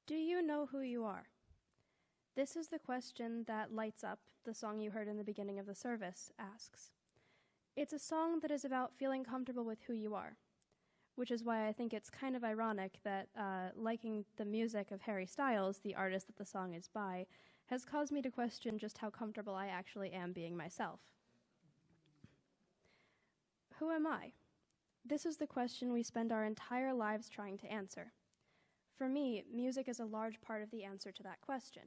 Do you know who you are? This is the question that Lights Up, the song you heard in the beginning of the service, asks. It's a song that is about feeling comfortable with who you are, which is why I think it's kind of ironic that liking the music of Harry Styles, the artist that the song is by, has caused me to question just how comfortable I actually am being myself. Who am I? This is the question we spend our entire lives trying to answer. For me, music is a large part of the answer to that question.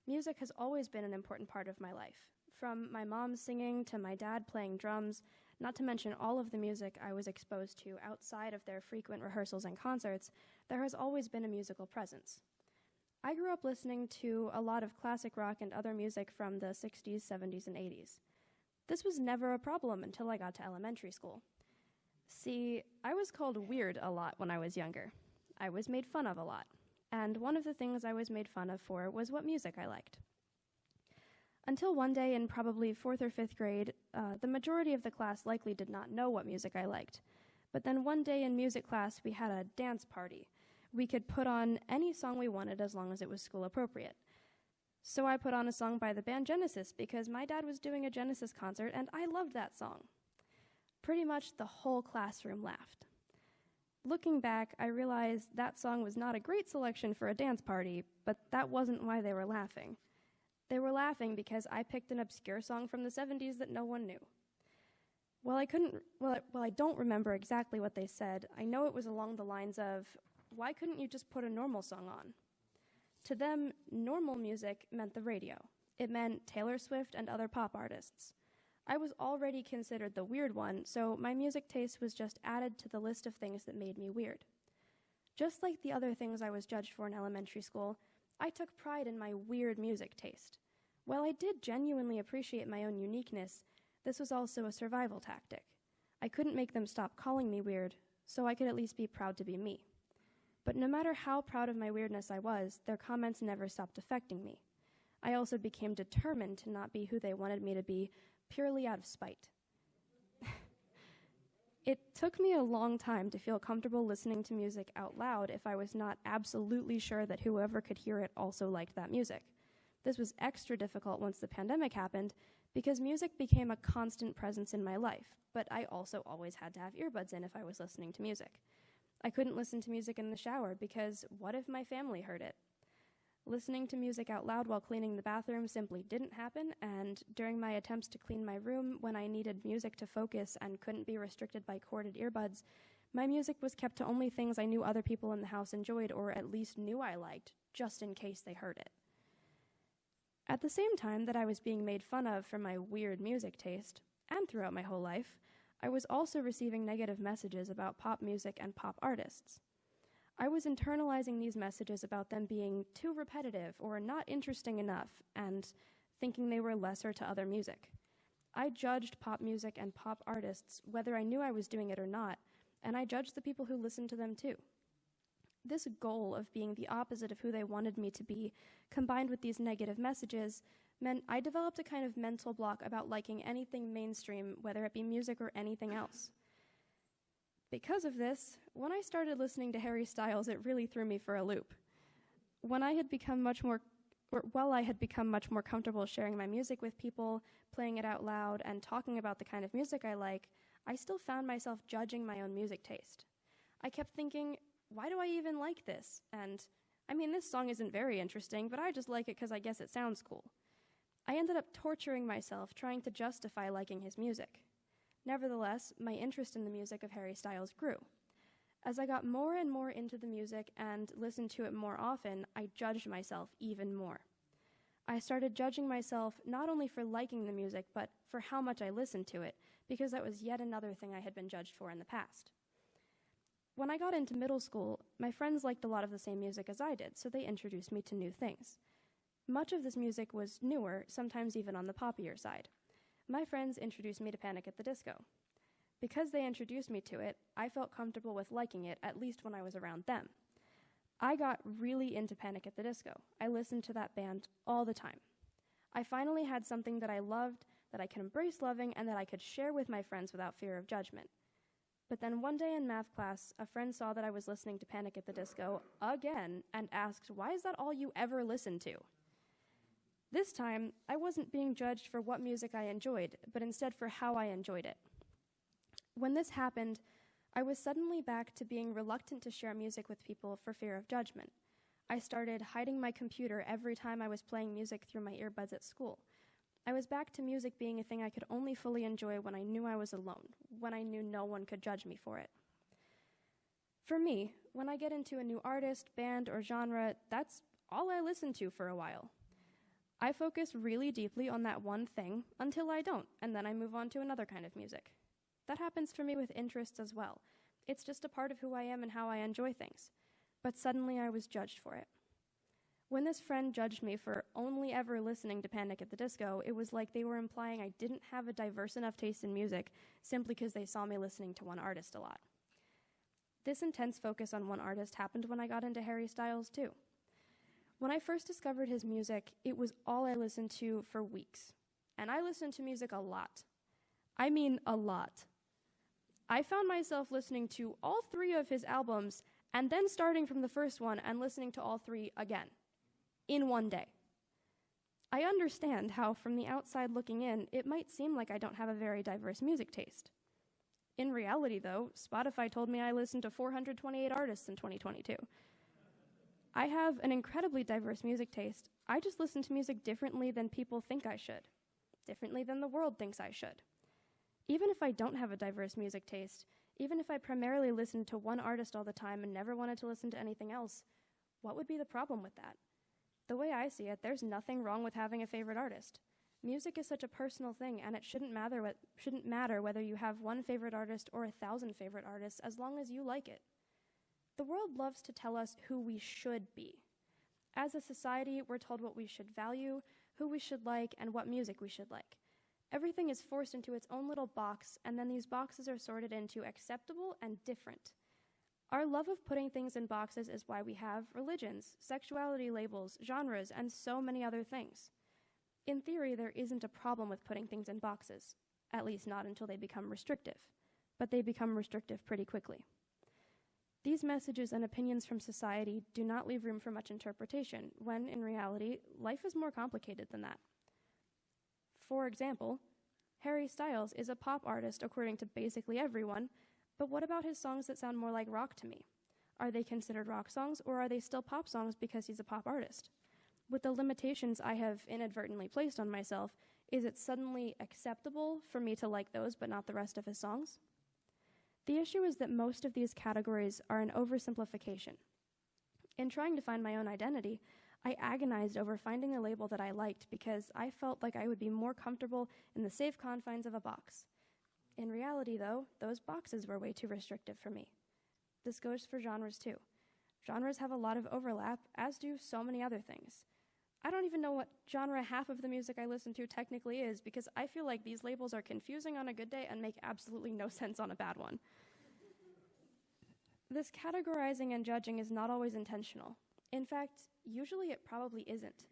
Music has always been an important part of my life. From my mom singing to my dad playing drums, not to mention all of the music I was exposed to outside of their frequent rehearsals and concerts, there has always been a musical presence. I grew up listening to a lot of classic rock and other music from the 60s, 70s, and 80s. This was never a problem until I got to elementary school. See, I was called weird a lot when I was younger. I was made fun of a lot. And one of the things I was made fun of for was what music I liked. Until one day in probably 4th or 5th grade, the majority of the class likely did not know what music I liked. But then one day in music class, we had a dance party. We could put on any song we wanted as long as it was school appropriate. So I put on a song by the band Genesis because my dad was doing a Genesis concert and I loved that song. Pretty much the whole classroom laughed. Looking back, I realized that song was not a great selection for a dance party, but that wasn't why they were laughing. They were laughing because I picked an obscure song from the 70s that no one knew. While I don't remember exactly what they said, I know it was along the lines of, "Why couldn't you just put a normal song on?" To them, normal music meant the radio. It meant Taylor Swift and other pop artists. I was already considered the weird one, so my music taste was just added to the list of things that made me weird. Just like the other things I was judged for in elementary school, I took pride in my weird music taste. While I did genuinely appreciate my own uniqueness, this was also a survival tactic. I couldn't make them stop calling me weird, so I could at least be proud to be me. But no matter how proud of my weirdness I was, their comments never stopped affecting me. I also became determined to not be who they wanted me to be, purely out of spite. It took me a long time to feel comfortable listening to music out loud if I was not absolutely sure that whoever could hear it also liked that music. This was extra difficult once the pandemic happened because music became a constant presence in my life, but I also always had to have earbuds in if I was listening to music. I couldn't listen to music in the shower because what if my family heard it? Listening to music out loud while cleaning the bathroom simply didn't happen, and during my attempts to clean my room when I needed music to focus and couldn't be restricted by corded earbuds, my music was kept to only things I knew other people in the house enjoyed or at least knew I liked, just in case they heard it. At the same time that I was being made fun of for my weird music taste, and throughout my whole life, I was also receiving negative messages about pop music and pop artists. I was internalizing these messages about them being too repetitive or not interesting enough, and thinking they were lesser to other music. I judged pop music and pop artists whether I knew I was doing it or not, and I judged the people who listened to them too. This goal of being the opposite of who they wanted me to be, combined with these negative messages, meant I developed a kind of mental block about liking anything mainstream, whether it be music or anything else. Because of this, when I started listening to Harry Styles, it really threw me for a loop. While I had become much more comfortable sharing my music with people, playing it out loud, and talking about the kind of music I like, I still found myself judging my own music taste. I kept thinking, why do I even like this? And, this song isn't very interesting, but I just like it because I guess it sounds cool. I ended up torturing myself trying to justify liking his music. Nevertheless, my interest in the music of Harry Styles grew. As I got more and more into the music and listened to it more often, I judged myself even more. I started judging myself not only for liking the music, but for how much I listened to it, because that was yet another thing I had been judged for in the past. When I got into middle school, my friends liked a lot of the same music as I did, so they introduced me to new things. Much of this music was newer, sometimes even on the poppier side. My friends introduced me to Panic at the Disco. Because they introduced me to it, I felt comfortable with liking it, at least when I was around them. I got really into Panic at the Disco. I listened to that band all the time. I finally had something that I loved, that I could embrace loving, and that I could share with my friends without fear of judgment. But then one day in math class, a friend saw that I was listening to Panic at the Disco again and asked, "Why is that all you ever listen to?" This time, I wasn't being judged for what music I enjoyed, but instead for how I enjoyed it. When this happened, I was suddenly back to being reluctant to share music with people for fear of judgment. I started hiding my computer every time I was playing music through my earbuds at school. I was back to music being a thing I could only fully enjoy when I knew I was alone, when I knew no one could judge me for it. For me, when I get into a new artist, band, or genre, that's all I listen to for a while. I focus really deeply on that one thing until I don't, and then I move on to another kind of music. That happens for me with interests as well. It's just a part of who I am and how I enjoy things. But suddenly I was judged for it. When this friend judged me for only ever listening to Panic at the Disco, it was like they were implying I didn't have a diverse enough taste in music simply because they saw me listening to one artist a lot. This intense focus on one artist happened when I got into Harry Styles too. When I first discovered his music, it was all I listened to for weeks. And I listened to music a lot. I mean a lot. I found myself listening to all 3 of his albums and then starting from the first one and listening to all 3 again. In one day. I understand how, from the outside looking in, it might seem like I don't have a very diverse music taste. In reality, though, Spotify told me I listened to 428 artists in 2022. I have an incredibly diverse music taste. I just listen to music differently than people think I should, differently than the world thinks I should. Even if I don't have a diverse music taste, even if I primarily listened to one artist all the time and never wanted to listen to anything else, what would be the problem with that? The way I see it, there's nothing wrong with having a favorite artist. Music is such a personal thing, and it shouldn't matter whether you have one favorite artist or 1,000 favorite artists, as long as you like it. The world loves to tell us who we should be. As a society, we're told what we should value, who we should like, and what music we should like. Everything is forced into its own little box, and then these boxes are sorted into acceptable and different. Our love of putting things in boxes is why we have religions, sexuality labels, genres, and so many other things. In theory, there isn't a problem with putting things in boxes, at least not until they become restrictive, but they become restrictive pretty quickly. These messages and opinions from society do not leave room for much interpretation, when, in reality, life is more complicated than that. For example, Harry Styles is a pop artist according to basically everyone, but what about his songs that sound more like rock to me? Are they considered rock songs, or are they still pop songs because he's a pop artist? With the limitations I have inadvertently placed on myself, is it suddenly acceptable for me to like those but not the rest of his songs? The issue is that most of these categories are an oversimplification. In trying to find my own identity, I agonized over finding a label that I liked because I felt like I would be more comfortable in the safe confines of a box. In reality, though, those boxes were way too restrictive for me. This goes for genres, too. Genres have a lot of overlap, as do so many other things. I don't even know what genre half of the music I listen to technically is, because I feel like these labels are confusing on a good day and make absolutely no sense on a bad one. This categorizing and judging is not always intentional. In fact, usually it probably isn't.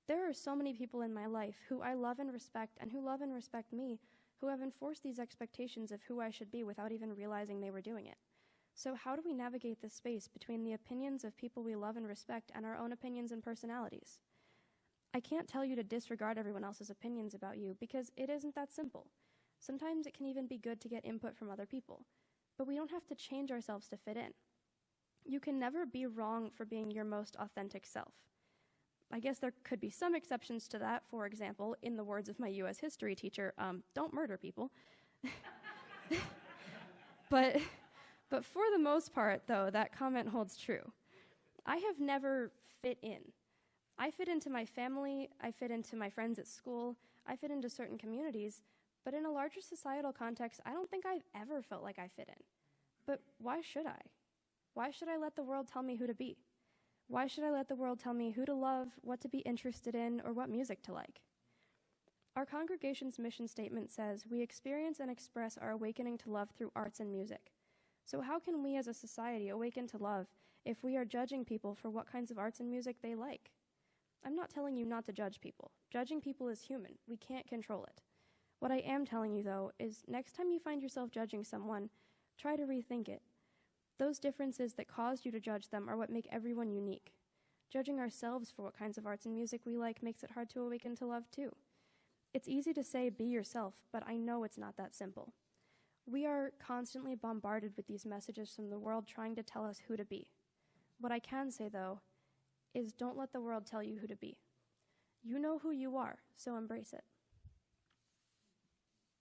There are so many people in my life who I love and respect, and who love and respect me, who have enforced these expectations of who I should be without even realizing they were doing it. So how do we navigate this space between the opinions of people we love and respect and our own opinions and personalities? I can't tell you to disregard everyone else's opinions about you, because it isn't that simple. Sometimes it can even be good to get input from other people, but we don't have to change ourselves to fit in. You can never be wrong for being your most authentic self. I guess there could be some exceptions to that. For example, in the words of my US history teacher, don't murder people. But for the most part, though, that comment holds true. I have never fit in. I fit into my family, I fit into my friends at school, I fit into certain communities, but in a larger societal context, I don't think I've ever felt like I fit in. But why should I? Why should I let the world tell me who to be? Why should I let the world tell me who to love, what to be interested in, or what music to like? Our congregation's mission statement says, "We experience and express our awakening to love through arts and music." So how can we as a society awaken to love if we are judging people for what kinds of arts and music they like? I'm not telling you not to judge people. Judging people is human. We can't control it. What I am telling you, though, is next time you find yourself judging someone, Try to rethink it. Those differences that caused you to judge them are what make everyone unique. Judging ourselves for what kinds of arts and music we like makes it hard to awaken to love too. It's easy to say be yourself, but I know it's not that simple. We are constantly bombarded with these messages from the world trying to tell us who to be. What I can say, though, is don't let the world tell you who to be. You know who you are, so embrace it.